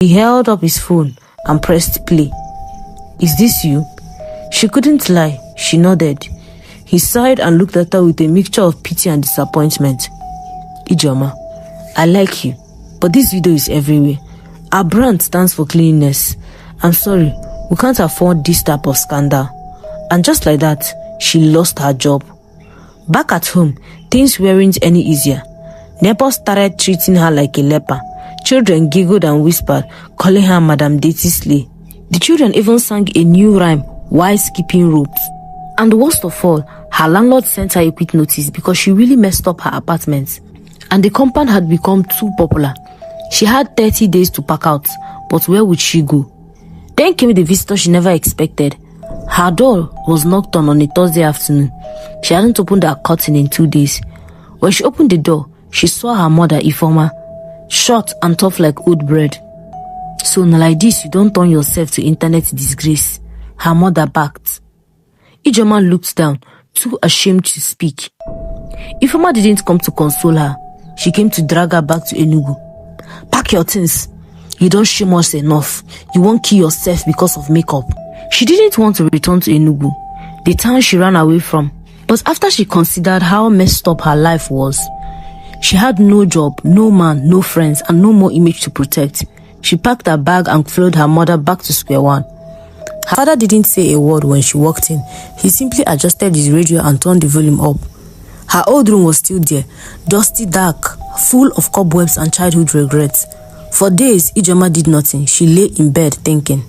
He held up his phone and pressed play. "Is this you?" She couldn't lie. She nodded. He sighed and looked at her with a mixture of pity and disappointment. "Ijeoma, I like you, but this video is everywhere. Our brand stands for cleanliness. I'm sorry, we can't afford this type of scandal." And just like that, she lost her job. Back at home, things weren't any easier. Neighbors started treating her like a leper. Children giggled and whispered, calling her Madame Dirty Slay. The children even sang a new rhyme while skipping ropes. And worst of all, her landlord sent her a quit notice because she really messed up her apartment. And the compound had become too popular. She had 30 days to pack out, but where would she go? Then came the visitor she never expected. Her door was knocked on a Thursday afternoon. She hadn't opened her curtain in 2 days. When she opened the door, she saw her mother, Ifeoma, short and tough like old bread. "So now like this, you don't turn yourself to internet disgrace," her mother backed. Ijeoma looked down, too ashamed to speak. Ifeoma didn't come to console her. She came to drag her back to Enugu. "Pack your things. You don't shame us enough. You won't kill yourself because of makeup." She didn't want to return to Enugu, the town she ran away from. But after she considered how messed up her life was, she had no job, no man, no friends, and no more image to protect. She packed her bag and followed her mother back to square one. Her father didn't say a word when she walked in. He simply adjusted his radio and turned the volume up. Her old room was still there, dusty, dark, full of cobwebs and childhood regrets. For days, Ijeoma did nothing. She lay in bed thinking.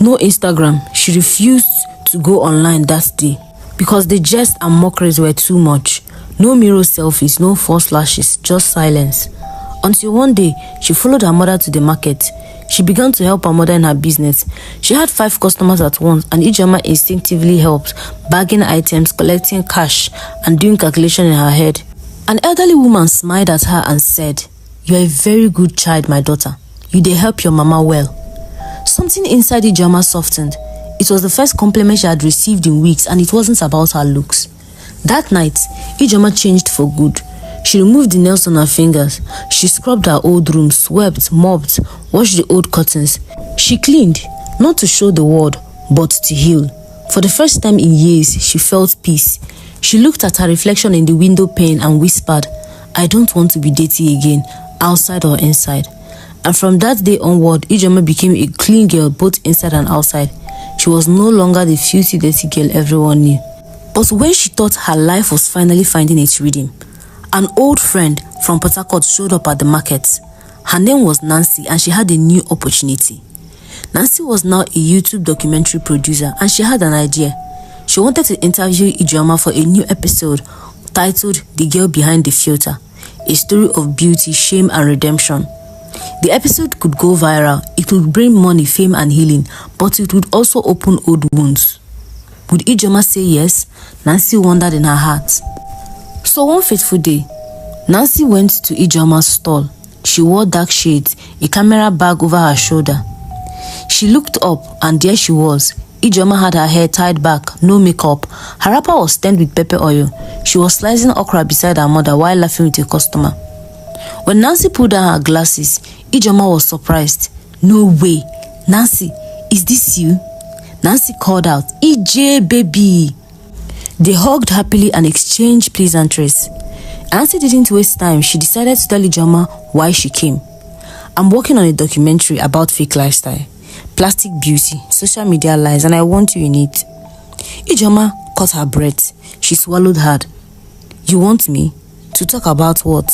No Instagram. She refused to go online that day because the jest and mockeries were too much. No mirror selfies, no false lashes, just silence. Until one day, she followed her mother to the market. She began to help her mother in her business. She had 5 customers at once, and Ijeoma instinctively helped, bagging items, collecting cash, and doing calculation in her head. An elderly woman smiled at her and said, "You are a very good child, my daughter. You dey help your mama well." Something inside Ijeoma softened. It was the first compliment she had received in weeks, and it wasn't about her looks. That night, Ijeoma changed for good. She removed the nails on her fingers. She scrubbed her old room, swept, mopped, washed the old curtains. She cleaned, not to show the world, but to heal. For the first time in years, she felt peace. She looked at her reflection in the window pane and whispered, "I don't want to be dirty again, outside or inside." And from that day onward, Ijeoma became a clean girl both inside and outside. She was no longer the filthy, dirty girl everyone knew. But when she thought her life was finally finding its rhythm, an old friend from Port Harcourt showed up at the market. Her name was Nancy, and she had a new opportunity. Nancy was now a YouTube documentary producer, and she had an idea. She wanted to interview Ijeoma for a new episode titled "The Girl Behind the Filter," a story of beauty, shame, and redemption. The episode could go viral. It would bring money, fame, and healing, but it would also open old wounds. Would Ijeoma say yes? Nancy wondered in her heart. So one fateful day, Nancy went to Ijeoma's stall. She wore dark shades, a camera bag over her shoulder. She looked up, and there she was. Ijeoma had her hair tied back, no makeup. Her wrapper was stained with pepper oil. She was slicing okra beside her mother while laughing with a customer. When Nancy pulled down her glasses, Ijeoma was surprised. "No way! Nancy, is this you?" Nancy called out, "EJ, baby!" They hugged happily and exchanged pleasantries. Nancy didn't waste time. She decided to tell Ijeoma why she came. "I'm working on a documentary about fake lifestyle, plastic beauty, social media lies, and I want you in it." Ijeoma caught her breath. She swallowed hard. "You want me? To talk about what?"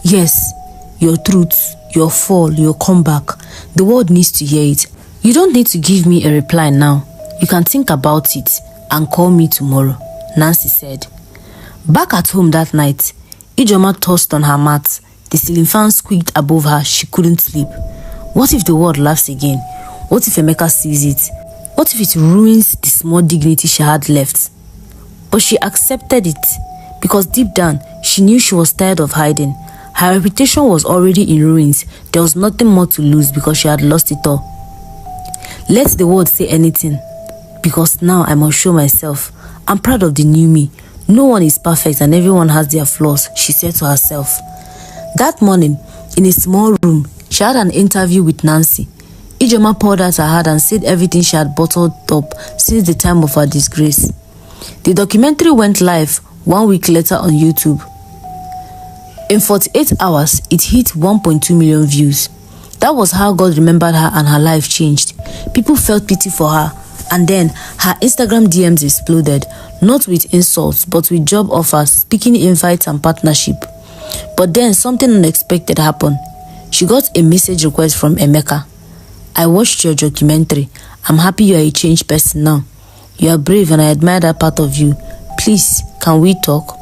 "Yes, your truth, your fall, your comeback. The world needs to hear it. You don't need to give me a reply now. You can think about it and call me tomorrow," Nancy said. Back at home that night, Ijeoma tossed on her mat. The ceiling fan squeaked above her. She couldn't sleep. What if the world laughs again? What if Emeka sees it? What if it ruins the small dignity she had left? But she accepted it because deep down, she knew she was tired of hiding. Her reputation was already in ruins. There was nothing more to lose because she had lost it all. Let the world say anything, because now I must show myself. I'm proud of the new me. No one is perfect and everyone has their flaws, she said to herself. That morning, in a small room, she had an interview with Nancy. Ijeoma poured out her heart and said everything she had bottled up since the time of her disgrace. The documentary went live 1 week later on YouTube. In 48 hours, it hit 1.2 million views. That was how God remembered her and her life changed. People felt pity for her, and then her Instagram DMs exploded, not with insults, but with job offers, speaking invites and partnership. But then something unexpected happened. She got a message request from Emeka. I watched your documentary. I'm happy you are a changed person now. You are brave and I admire that part of you. Please, can we talk?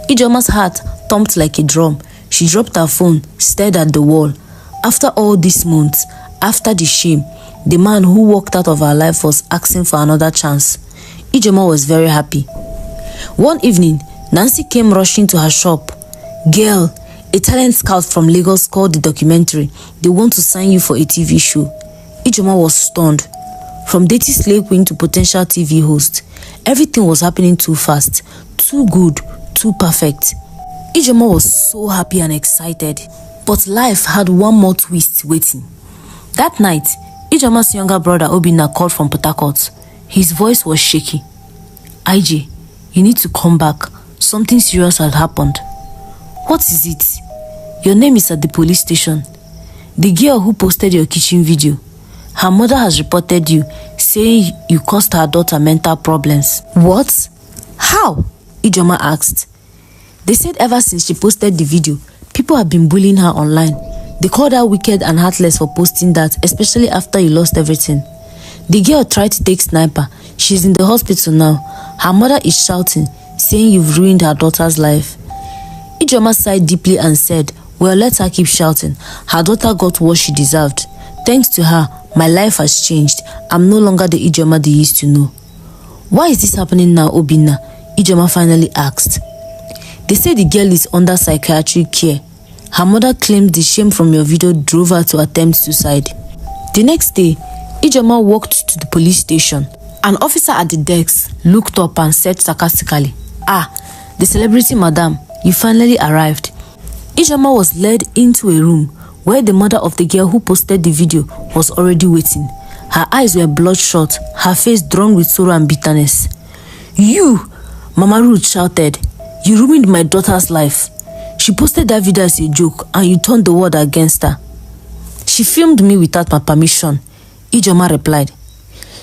Ijeoma's heart thumped like a drum. She dropped her phone, stared at the wall. After all these months, after the shame, the man who walked out of her life was asking for another chance. Ijeoma was very happy. One evening, Nancy came rushing to her shop. Girl, a talent scout from Lagos called the documentary. They want to sign you for a TV show. Ijeoma was stunned. From dating slave queen to potential TV host, everything was happening too fast, too good, too perfect. Ijeoma was so happy and excited, but life had one more twist waiting. That night, Ijeoma's younger brother Obinna called from Port Harcourt. His voice was shaky. IJ, you need to come back. Something serious had happened. What is it? Your name is at the police station. The girl who posted your kitchen video, her mother has reported you, saying you caused her daughter mental problems. What? How? Ijeoma asked. They said ever since she posted the video, people have been bullying her online. They called her wicked and heartless for posting that, especially after you lost everything. The girl tried to take sniper. She's in the hospital now. Her mother is shouting, saying you've ruined her daughter's life. Ijeoma sighed deeply and said, well, let her keep shouting. Her daughter got what she deserved. Thanks to her, my life has changed. I'm no longer the Ijeoma they used to know. Why is this happening now, Obinna? Ijeoma finally asked. They say the girl is under psychiatric care. Her mother claimed the shame from your video drove her to attempt suicide. The next day, Ijeoma walked to the police station. An officer at the desk looked up and said sarcastically, the celebrity madam, you finally arrived. Ijeoma was led into a room where the mother of the girl who posted the video was already waiting. Her eyes were bloodshot, her face drawn with sorrow and bitterness. You, Mama Ruth shouted, you ruined my daughter's life. She posted that video as a joke and you turned the world against her. She filmed me without my permission, Ijeoma replied.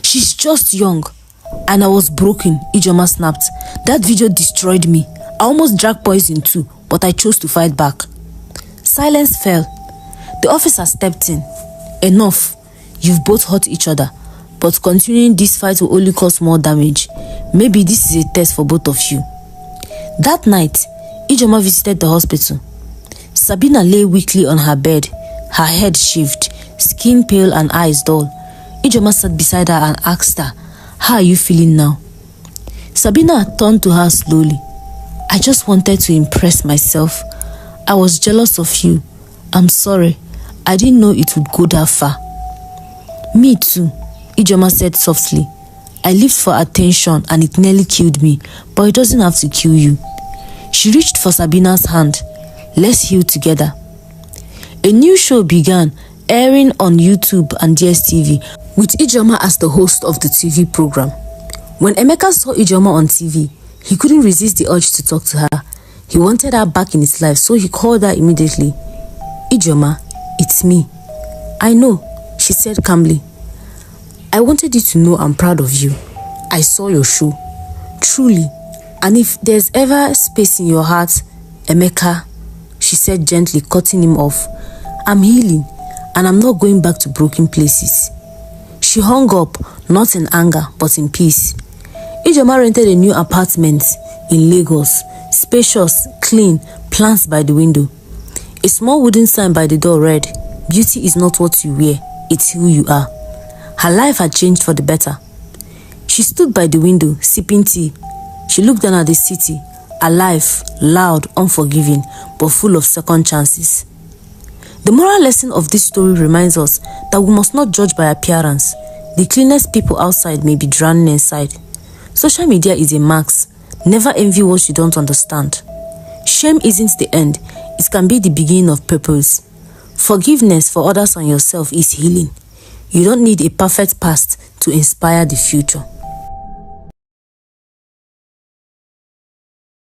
She's just young. And I was broken, Ijeoma snapped. That video destroyed me. I almost drank poison too, but I chose to fight back. Silence fell. The officer stepped in. Enough. You've both hurt each other, but continuing this fight will only cause more damage. Maybe this is a test for both of you. That night, Ijeoma visited the hospital. Sabina lay weakly on her bed, her head shaved, skin pale and eyes dull. Ijeoma sat beside her and asked her, how are you feeling now? Sabina turned to her slowly. I just wanted to impress myself. I was jealous of you. I'm sorry. I didn't know it would go that far. Me too, Ijeoma said softly. I lived for attention and it nearly killed me, but it doesn't have to kill you. She reached for Sabina's hand. Let's heal together. A new show began, airing on YouTube and DSTV, with Ijeoma as the host of the TV program. When Emeka saw Ijeoma on TV, he couldn't resist the urge to talk to her. He wanted her back in his life, so he called her immediately. Ijeoma, it's me. I know, she said calmly. I wanted you to know I'm proud of you. I saw your show. Truly. And if there's ever space in your heart, Emeka, she said gently, cutting him off, I'm healing and I'm not going back to broken places. She hung up, not in anger, but in peace. Ijeoma rented a new apartment in Lagos, spacious, clean, plants by the window. A small wooden sign by the door read, beauty is not what you wear, it's who you are. Her life had changed for the better. She stood by the window, sipping tea. She looked down at the city, alive, loud, unforgiving, but full of second chances. The moral lesson of this story reminds us that we must not judge by appearance. The cleanest people outside may be drowning inside. Social media is a max. Never envy what you don't understand. Shame isn't the end. It can be the beginning of purpose. Forgiveness for others and yourself is healing. You don't need a perfect past to inspire the future.